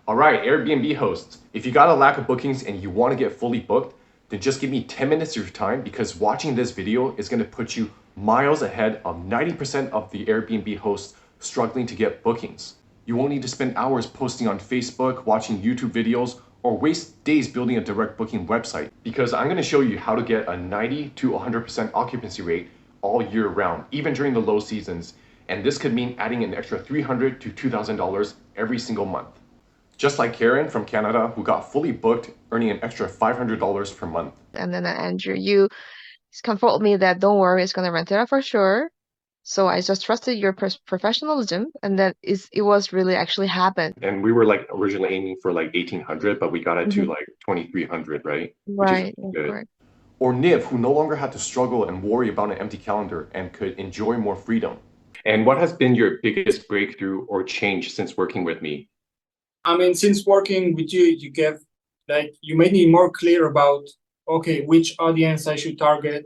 All right, Airbnb hosts, if you got a lack of bookings and you want to get fully booked, then just give me 10 minutes of your time because watching this video is going to put you miles ahead of 90% of the Airbnb hosts struggling to get bookings. You won't need to spend hours posting on Facebook, watching YouTube videos, or waste days building a direct booking website because I'm going to show you how to get a 90 to 100% occupancy rate all year round, even during the low seasons. And this could mean adding an extra $300 to $2,000 every single month. Just like Karen from Canada, who got fully booked, earning an extra $500 per month. And then Andrew, you comfort me that don't worry, it's gonna rent it out for sure. So I just trusted your professionalism, and that it was really actually happened. And we were like originally aiming for like 1800, but we got it to Mhm. like 2300, right? Which is Right, that's good. correct. Or Niv, who no longer had to struggle and worry about an empty calendar and could enjoy more freedom. And what has been your biggest breakthrough or change since working with me? I mean, since working with you, you made me more clear about, okay, which audience I should target,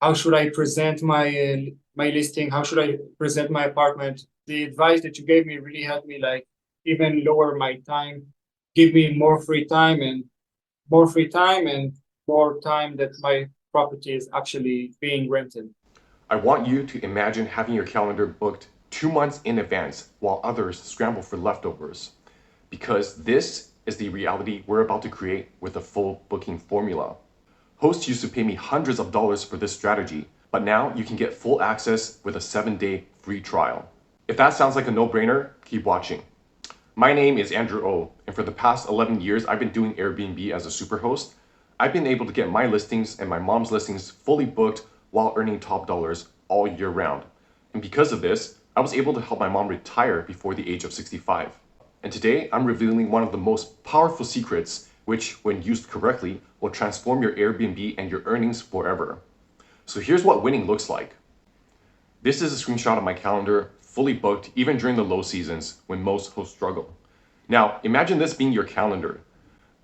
how should I present my listing, how should I present my apartment. The advice that you gave me really helped me like even lower my time, give me more free time and more time that my property is actually being rented. I want you to imagine having your calendar booked 2 months in advance while others scramble for leftovers. Because this is the reality we're about to create with a full booking formula. Hosts used to pay me hundreds of dollars for this strategy, but now you can get full access with a 7-day free trial. If that sounds like a no-brainer, keep watching. My name is Andrew O, and for the past 11 years, I've been doing Airbnb as a superhost. I've been able to get my listings and my mom's listings fully booked while earning top dollars all year round. And because of this, I was able to help my mom retire before the age of 65. And today, I'm revealing one of the most powerful secrets, which, when used correctly, will transform your Airbnb and your earnings forever. So here's what winning looks like. This is a screenshot of my calendar, fully booked even during the low seasons when most hosts struggle. Now, imagine this being your calendar.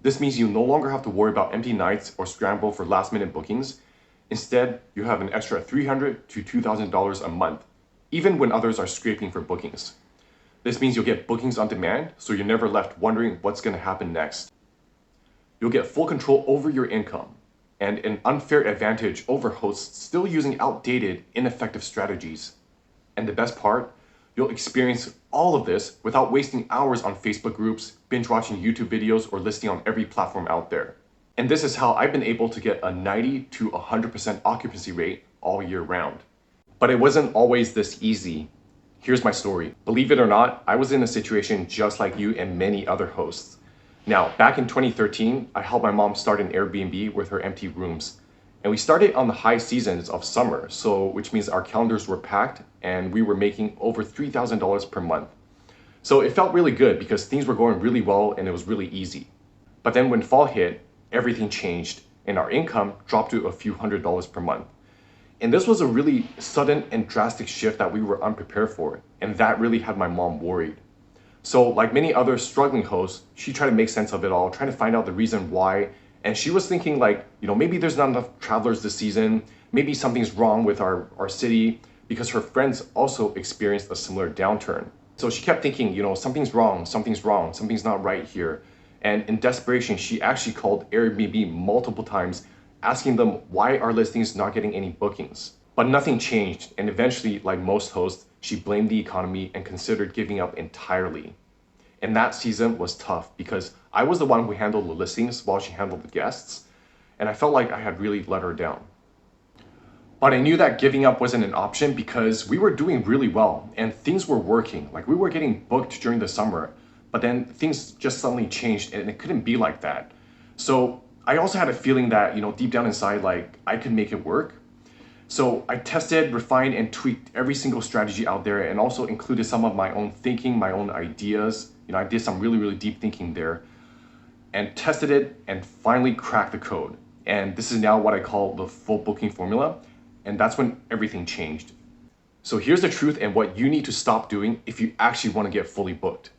This means you no longer have to worry about empty nights or scramble for last minute bookings. Instead, you have an extra $300 to $2,000 a month, even when others are scraping for bookings. This means you'll get bookings on demand, so you're never left wondering what's going to happen next. You'll get full control over your income and an unfair advantage over hosts still using outdated, ineffective strategies. And the best part, you'll experience all of this without wasting hours on Facebook groups, binge watching YouTube videos, or listing on every platform out there. And this is how I've been able to get a 90 to 100% occupancy rate all year round. But it wasn't always this easy. Here's my story. Believe it or not, I was in a situation just like you and many other hosts. Now, back in 2013, I helped my mom start an Airbnb with her empty rooms. And we started on the high seasons of summer, which means our calendars were packed and we were making over $3,000 per month. So it felt really good because things were going really well and it was really easy. But then when fall hit, everything changed and our income dropped to a few $100s per month. And this was a really sudden and drastic shift that we were unprepared for, and that really had my mom worried. So like many other struggling hosts, she tried to make sense of it all, trying to find out the reason why. And she was thinking like, maybe there's not enough travelers this season. Maybe something's wrong with our city because her friends also experienced a similar downturn. So she kept thinking, something's wrong, something's not right here. And in desperation, she actually called Airbnb multiple times, asking them why our listings not getting any bookings. But nothing changed, and eventually, like most hosts, she blamed the economy and considered giving up entirely. And that season was tough because I was the one who handled the listings while she handled the guests, and I felt like I had really let her down. But I knew that giving up wasn't an option because we were doing really well and things were working. Like we were getting booked during the summer, but then things just suddenly changed and it couldn't be like that. So I also had a feeling that, deep down inside, like I could make it work. So I tested, refined, and tweaked every single strategy out there and also included some of my own thinking, my own ideas. I did some really, really deep thinking there and tested it and finally cracked the code. And this is now what I call the full booking formula. And that's when everything changed. So here's the truth and what you need to stop doing if you actually want to get fully booked.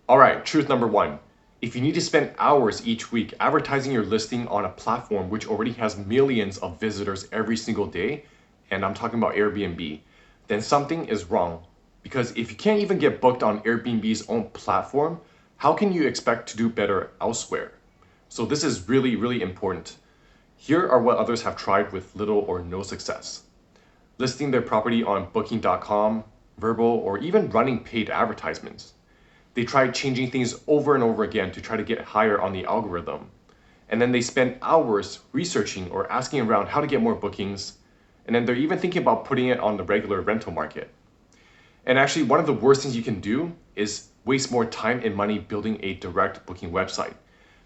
All right, truth number one. If you need to spend hours each week advertising your listing on a platform which already has millions of visitors every single day, and I'm talking about Airbnb, then something is wrong. Because if you can't even get booked on Airbnb's own platform, how can you expect to do better elsewhere? So this is really, really important. Here are what others have tried with little or no success. Listing their property on booking.com, Verbal, or even running paid advertisements. They tried changing things over and over again to try to get higher on the algorithm. And then they spend hours researching or asking around how to get more bookings. And then they're even thinking about putting it on the regular rental market. And actually, one of the worst things you can do is waste more time and money building a direct booking website.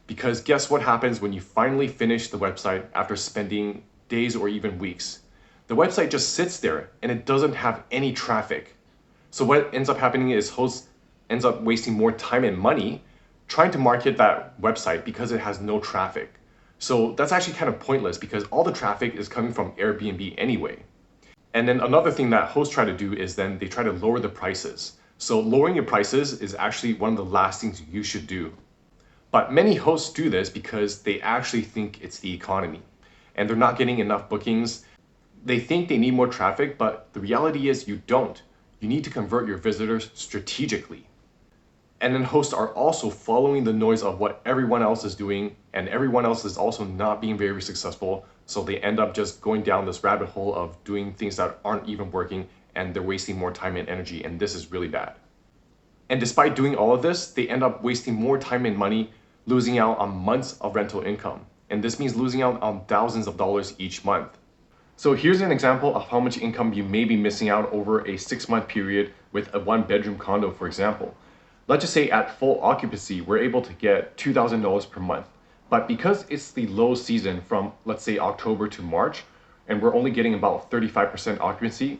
Because guess what happens when you finally finish the website after spending days or even weeks? The website just sits there and it doesn't have any traffic. So what ends up happening is hosts ends up wasting more time and money trying to market that website because it has no traffic. So that's actually kind of pointless because all the traffic is coming from Airbnb anyway. And then another thing that hosts try to do is then they try to lower the prices. So lowering your prices is actually one of the last things you should do. But many hosts do this because they actually think it's the economy and they're not getting enough bookings. They think they need more traffic, but the reality is you don't. You need to convert your visitors strategically. And then hosts are also following the noise of what everyone else is doing, and everyone else is also not being very successful. So they end up just going down this rabbit hole of doing things that aren't even working, and they're wasting more time and energy, and this is really bad. And despite doing all of this, they end up wasting more time and money, losing out on months of rental income. And this means losing out on thousands of dollars each month. So here's an example of how much income you may be missing out over a 6-month period with a 1-bedroom condo, for example. Let's just say at full occupancy, we're able to get $2,000 per month. But because it's the low season from, let's say, October to March, and we're only getting about 35% occupancy,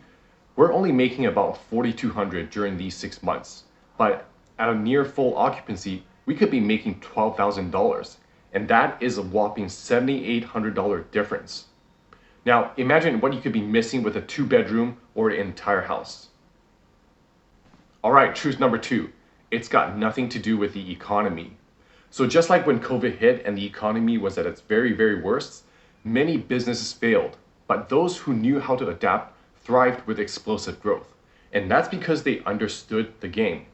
we're only making about $4,200 during these 6 months. But at a near full occupancy, we could be making $12,000. And that is a whopping $7,800 difference. Now, imagine what you could be missing with a 2-bedroom or an entire house. All right, truth number 2. It's got nothing to do with the economy. So just like when COVID hit and the economy was at its very, very worst, many businesses failed, but those who knew how to adapt thrived with explosive growth. And that's because they understood the game.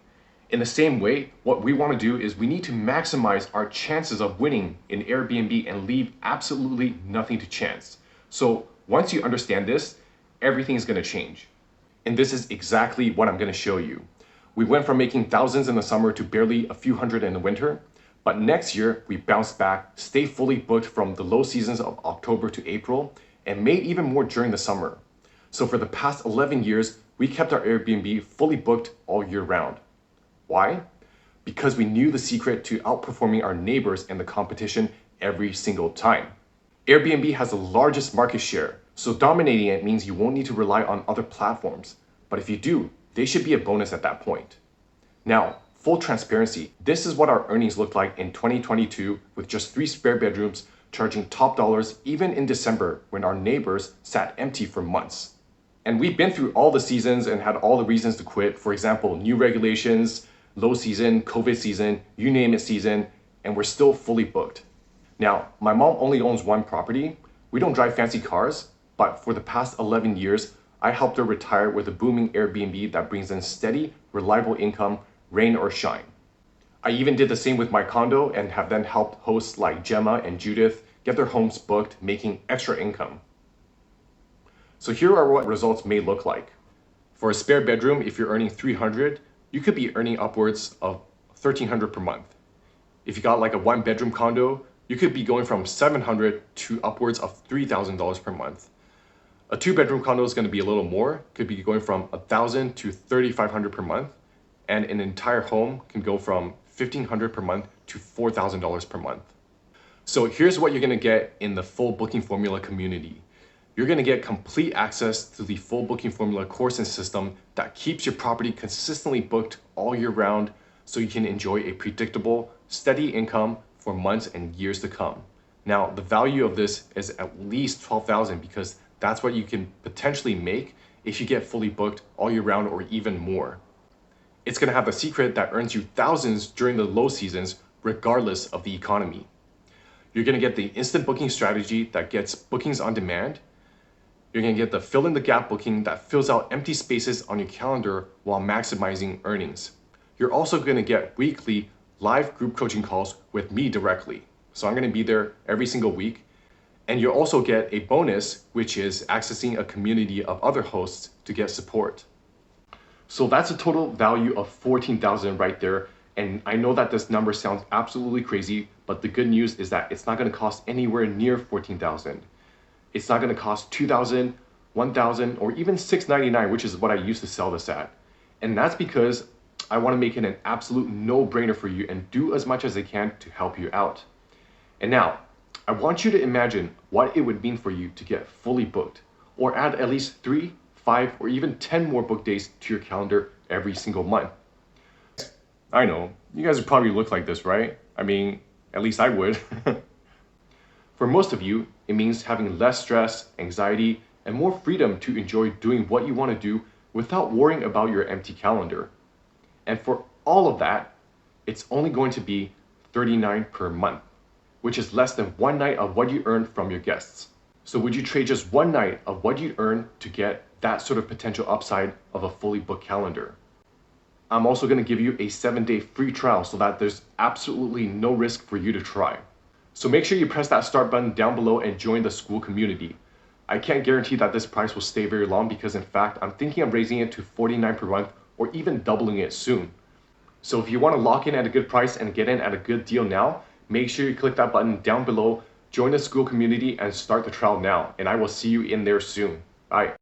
In the same way, what we want to do is we need to maximize our chances of winning in Airbnb and leave absolutely nothing to chance. So once you understand this, everything is going to change. And this is exactly what I'm going to show you. We went from making thousands in the summer to barely a few hundred in the winter. But next year, we bounced back, stayed fully booked from the low seasons of October to April, and made even more during the summer. So for the past 11 years, we kept our Airbnb fully booked all year round. Why? Because we knew the secret to outperforming our neighbors in the competition every single time. Airbnb has the largest market share, so dominating it means you won't need to rely on other platforms. But if you do, they should be a bonus at that point. Now, full transparency, this is what our earnings looked like in 2022 with just 3 spare bedrooms, charging top dollars even in December when our neighbors sat empty for months. And we've been through all the seasons and had all the reasons to quit. For example, new regulations, low season, COVID season, you name it season, and we're still fully booked. Now, my mom only owns 1 property. We don't drive fancy cars, but for the past 11 years, I helped her retire with a booming Airbnb that brings in steady, reliable income, rain or shine. I even did the same with my condo and have then helped hosts like Gemma and Judith get their homes booked, making extra income. So here are what results may look like. For a spare bedroom, if you're earning $300, you could be earning upwards of $1,300 per month. If you got like a 1-bedroom condo, you could be going from $700 to upwards of $3,000 per month. A 2-bedroom condo is going to be a little more, could be going from $1,000 to $3,500 per month, and an entire home can go from $1,500 per month to $4,000 per month. So here's what you're going to get in the full booking formula community. You're going to get complete access to the full booking formula course and system that keeps your property consistently booked all year round so you can enjoy a predictable, steady income for months and years to come. Now, the value of this is at least $12,000 because that's what you can potentially make if you get fully booked all year round or even more. It's going to have a secret that earns you thousands during the low seasons, regardless of the economy. You're going to get the instant booking strategy that gets bookings on demand. You're going to get the fill in the gap booking that fills out empty spaces on your calendar while maximizing earnings. You're also going to get weekly live group coaching calls with me directly. So I'm going to be there every single week. And you'll also get a bonus, which is accessing a community of other hosts to get support. So that's a total value of $14,000 right there. And I know that this number sounds absolutely crazy, but the good news is that it's not going to cost anywhere near $14,000. It's not going to cost $2,000, $1,000, or even $699, which is what I used to sell this at. And that's because I want to make it an absolute no-brainer for you and do as much as I can to help you out. And now, I want you to imagine what it would mean for you to get fully booked, or add at least 3, 5, or even 10 more book days to your calendar every single month. I know, you guys would probably look like this, right? I mean, at least I would. For most of you, it means having less stress, anxiety, and more freedom to enjoy doing what you want to do without worrying about your empty calendar. And for all of that, it's only going to be $39 per month, which is less than one night of what you earn from your guests. So would you trade just one night of what you earn to get that sort of potential upside of a fully booked calendar? I'm also going to give you a 7-day free trial so that there's absolutely no risk for you to try. So make sure you press that start button down below and join the school community. I can't guarantee that this price will stay very long because in fact, I'm thinking of raising it to $49 per month or even doubling it soon. So if you want to lock in at a good price and get in at a good deal now, make sure you click that button down below, join the school community, and start the trial now. And I will see you in there soon. Bye.